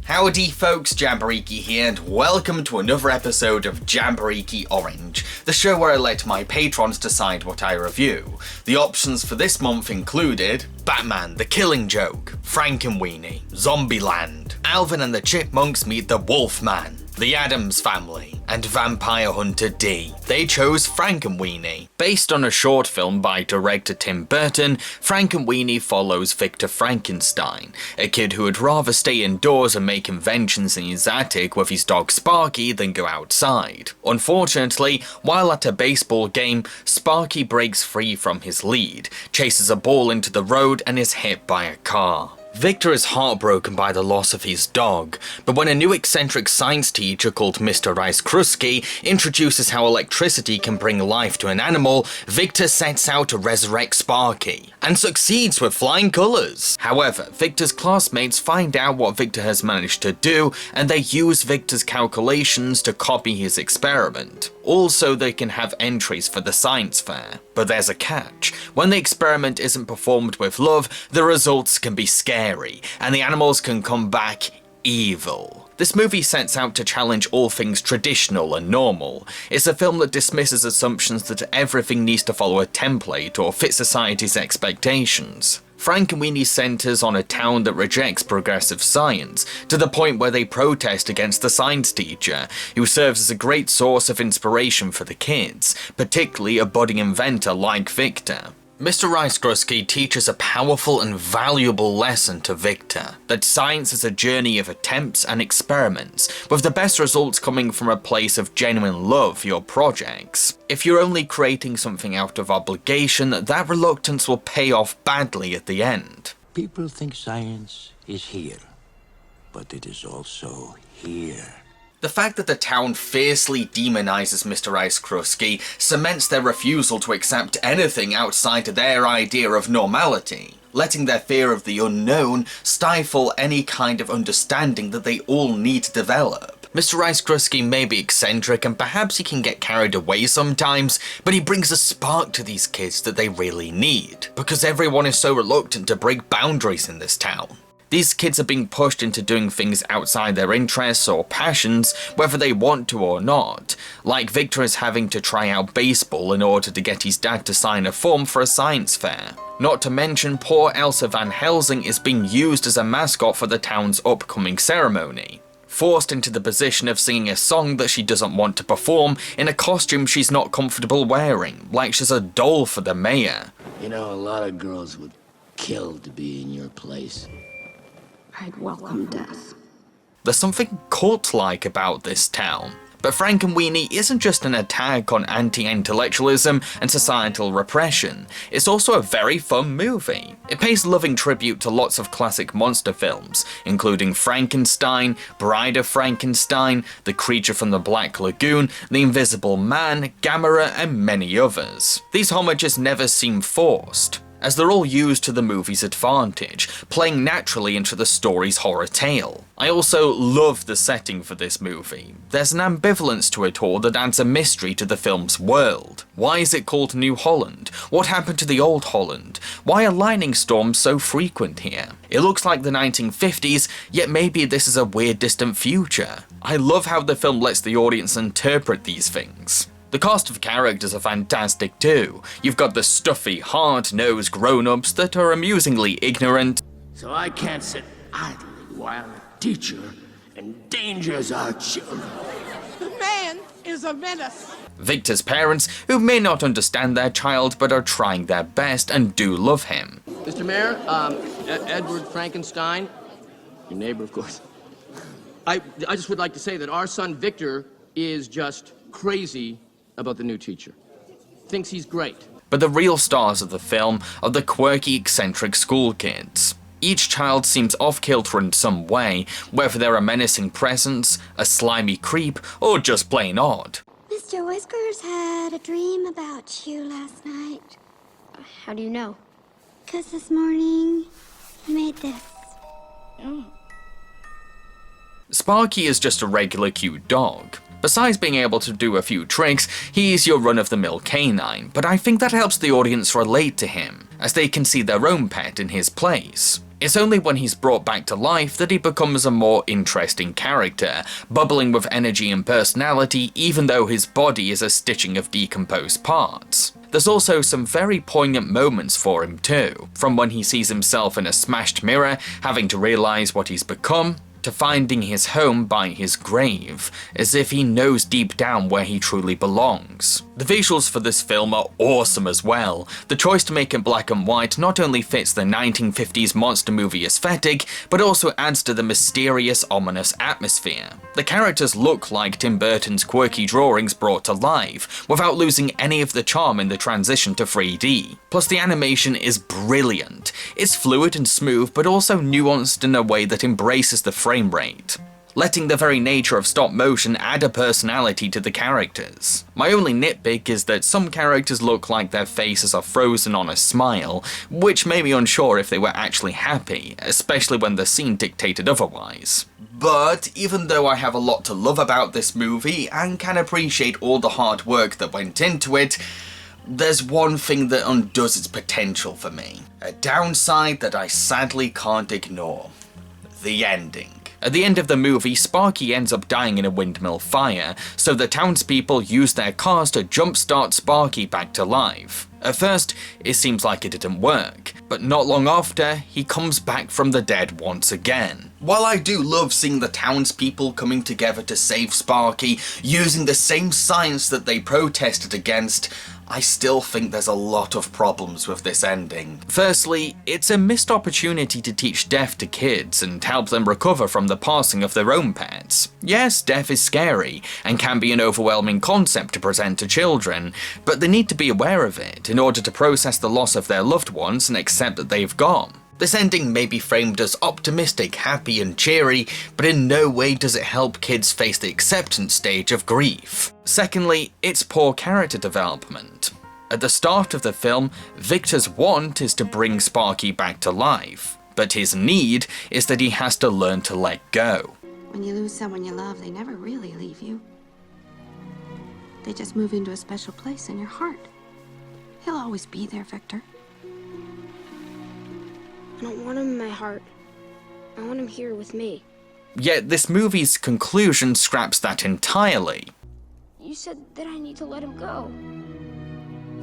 Howdy folks, Jamboree here, and welcome to another episode of Jamboree Orange, the show where I let my patrons decide what I review. The options for this month included Batman the Killing Joke, Frankenweenie, Zombieland, Alvin and the Chipmunks Meet the Wolfman, The Addams Family, and Vampire Hunter D. They chose Frankenweenie. Based on a short film by director Tim Burton, Frankenweenie follows Victor Frankenstein, a kid who would rather stay indoors and make inventions in his attic with his dog Sparky than go outside. Unfortunately, while at a baseball game, Sparky breaks free from his lead, chases a ball into the road and is hit by a car. Victor is heartbroken by the loss of his dog, but when a new eccentric science teacher called Mr. Rice Krusky introduces how electricity can bring life to an animal, Victor sets out to resurrect Sparky, and succeeds with flying colours. However, Victor's classmates find out what Victor has managed to do, and they use Victor's calculations to copy his experiment. Also, they can have entries for the science fair. But there's a catch. When the experiment isn't performed with love, the results can be scary, and the animals can come back evil. This movie sets out to challenge all things traditional and normal. It's a film that dismisses assumptions that everything needs to follow a template or fit society's expectations. Frankenweenie centers on a town that rejects progressive science, to the point where they protest against the science teacher, who serves as a great source of inspiration for the kids, particularly a budding inventor like Victor. Mr. Rice Krusky teaches a powerful and valuable lesson to Victor, that science is a journey of attempts and experiments, with the best results coming from a place of genuine love for your projects. If you're only creating something out of obligation, that reluctance will pay off badly at the end. People think science is here, but it is also here. The fact that the town fiercely demonizes Mr. Rice Krusky cements their refusal to accept anything outside of their idea of normality, letting their fear of the unknown stifle any kind of understanding that they all need to develop. Mr. Rice Krusky may be eccentric and perhaps he can get carried away sometimes, but he brings a spark to these kids that they really need, because everyone is so reluctant to break boundaries in this town. These kids are being pushed into doing things outside their interests or passions, whether they want to or not, like Victor is having to try out baseball in order to get his dad to sign a form for a science fair. Not to mention, poor Elsa Van Helsing is being used as a mascot for the town's upcoming ceremony, forced into the position of singing a song that she doesn't want to perform in a costume she's not comfortable wearing, like she's a doll for the mayor. You know, a lot of girls would kill to be in your place. I'd welcome death. There's something cult-like about this town. But Frankenweenie isn't just an attack on anti-intellectualism and societal repression, it's also a very fun movie. It pays loving tribute to lots of classic monster films, including Frankenstein, Bride of Frankenstein, The Creature from the Black Lagoon, The Invisible Man, Gamera, and many others. These homages never seem forced, as they're all used to the movie's advantage, playing naturally into the story's horror tale. I also love the setting for this movie. There's an ambivalence to it all that adds a mystery to the film's world. Why is it called New Holland? What happened to the Old Holland? Why are lightning storms so frequent here? It looks like the 1950s, yet maybe this is a weird distant future. I love how the film lets the audience interpret these things. The cast of characters are fantastic too. You've got the stuffy, hard-nosed grown-ups that are amusingly ignorant. So I can't sit idly while a teacher endangers our children. The man is a menace. Victor's parents, who may not understand their child but are trying their best and do love him. Mr. Mayor, Edward Frankenstein, your neighbor, of course. I just would like to say that our son Victor is just crazy about the new teacher. Thinks he's great. But the real stars of the film are the quirky, eccentric school kids. Each child seems off-kilter in some way, whether they're a menacing presence, a slimy creep, or just plain odd. Mr. Whiskers had a dream about you last night. How do you know? 'Cause this morning, he made this. Oh. Sparky is just a regular cute dog. Besides being able to do a few tricks, he's your run-of-the-mill canine, but I think that helps the audience relate to him, as they can see their own pet in his place. It's only when he's brought back to life that he becomes a more interesting character, bubbling with energy and personality even though his body is a stitching of decomposed parts. There's also some very poignant moments for him too, from when he sees himself in a smashed mirror, having to realise what he's become, to finding his home by his grave, as if he knows deep down where he truly belongs. The visuals for this film are awesome as well. The choice to make it black and white not only fits the 1950s monster movie aesthetic, but also adds to the mysterious, ominous atmosphere. The characters look like Tim Burton's quirky drawings brought to life, without losing any of the charm in the transition to 3D. Plus the animation is brilliant. It's fluid and smooth, but also nuanced in a way that embraces the frame rate, letting the very nature of stop motion add a personality to the characters. My only nitpick is that some characters look like their faces are frozen on a smile, which made me unsure if they were actually happy, especially when the scene dictated otherwise. But even though I have a lot to love about this movie and can appreciate all the hard work that went into it, there's one thing that undoes its potential for me. A downside that I sadly can't ignore. The ending. At the end of the movie, Sparky ends up dying in a windmill fire, so the townspeople use their cars to jumpstart Sparky back to life. At first, it seems like it didn't work, but not long after, he comes back from the dead once again. While I do love seeing the townspeople coming together to save Sparky, using the same science that they protested against, I still think there's a lot of problems with this ending. Firstly, it's a missed opportunity to teach death to kids and help them recover from the passing of their own pets. Yes, death is scary and can be an overwhelming concept to present to children, but they need to be aware of it in order to process the loss of their loved ones and accept that they've gone. This ending may be framed as optimistic, happy and cheery, but in no way does it help kids face the acceptance stage of grief. Secondly, it's poor character development. At the start of the film, Victor's want is to bring Sparky back to life, but his need is that he has to learn to let go. When you lose someone you love, they never really leave you. They just move into a special place in your heart. He'll always be there, Victor. I don't want him in my heart. I want him here with me. Yet this movie's conclusion scraps that entirely. You said that I need to let him go.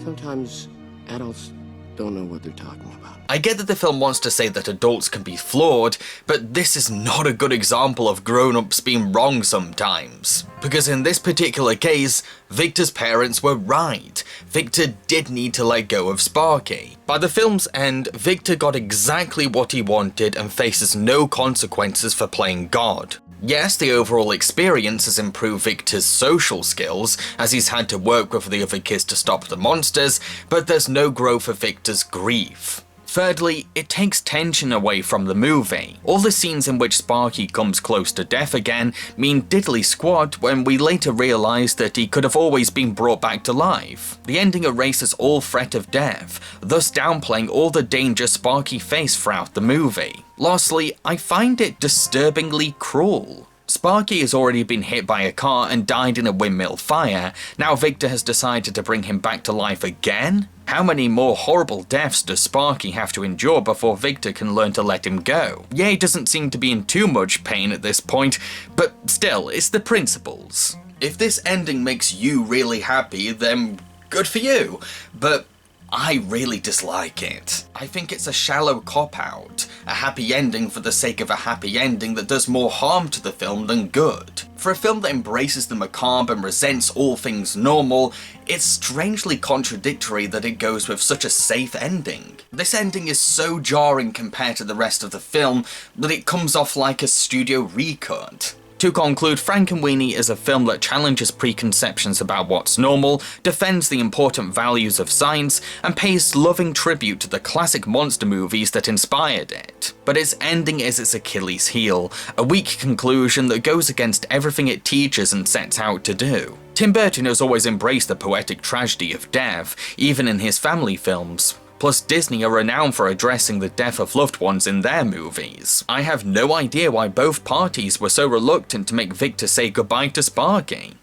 Sometimes adults don't know what they're talking about. I get that the film wants to say that adults can be flawed, but this is not a good example of grown-ups being wrong sometimes. Because in this particular case, Victor's parents were right. Victor did need to let go of Sparky. By the film's end, Victor got exactly what he wanted and faces no consequences for playing God. Yes, the overall experience has improved Victor's social skills, as he's had to work with the other kids to stop the monsters, but there's no growth of Victor's grief. Thirdly, it takes tension away from the movie. All the scenes in which Sparky comes close to death again mean diddly squat when we later realise that he could have always been brought back to life. The ending erases all threat of death, thus downplaying all the danger Sparky faced throughout the movie. Lastly, I find it disturbingly cruel. Sparky has already been hit by a car and died in a windmill fire. Now Victor has decided to bring him back to life again? How many more horrible deaths does Sparky have to endure before Victor can learn to let him go? Yeah, he doesn't seem to be in too much pain at this point, but still, it's the principles. If this ending makes you really happy, then good for you, but I really dislike it. I think it's a shallow cop-out, a happy ending for the sake of a happy ending that does more harm to the film than good. For a film that embraces the macabre and resents all things normal, it's strangely contradictory that it goes with such a safe ending. This ending is so jarring compared to the rest of the film that it comes off like a studio recut. To conclude, Frankenweenie is a film that challenges preconceptions about what's normal, defends the important values of science, and pays loving tribute to the classic monster movies that inspired it. But its ending is its Achilles heel, a weak conclusion that goes against everything it teaches and sets out to do. Tim Burton has always embraced the poetic tragedy of death, even in his family films. Plus, Disney are renowned for addressing the death of loved ones in their movies. I have no idea why both parties were so reluctant to make Victor say goodbye to Sparky.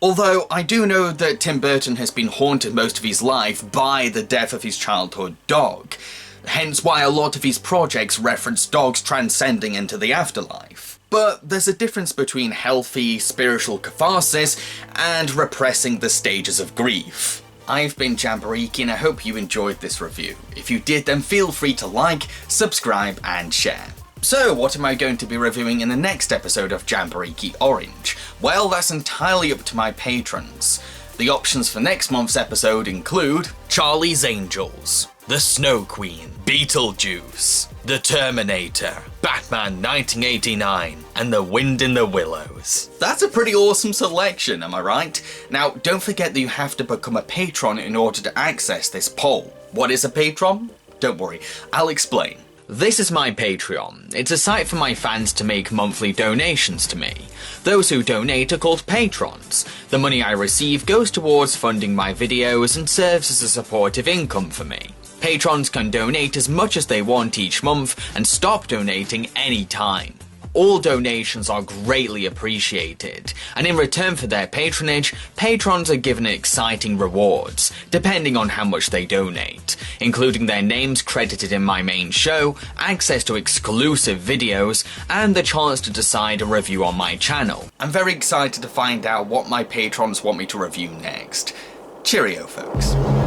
Although I do know that Tim Burton has been haunted most of his life by the death of his childhood dog, hence why a lot of his projects reference dogs transcending into the afterlife. But there's a difference between healthy, spiritual catharsis and repressing the stages of grief. I've been Jamboree, and I hope you enjoyed this review. If you did, then feel free to like, subscribe and share. So what am I going to be reviewing in the next episode of Jamboree Orange? Well, that's entirely up to my patrons. The options for next month's episode include Charlie's Angels, The Snow Queen, Beetlejuice, The Terminator, Batman 1989, and The Wind in the Willows. That's a pretty awesome selection, am I right? Now, don't forget that you have to become a patron in order to access this poll. What is a patron? Don't worry, I'll explain. This is my Patreon. It's a site for my fans to make monthly donations to me. Those who donate are called patrons. The money I receive goes towards funding my videos and serves as a supportive income for me. Patrons can donate as much as they want each month and stop donating any time. All donations are greatly appreciated, and in return for their patronage, patrons are given exciting rewards, depending on how much they donate, including their names credited in my main show, access to exclusive videos, and the chance to decide a review on my channel. I'm very excited to find out what my patrons want me to review next. Cheerio, folks.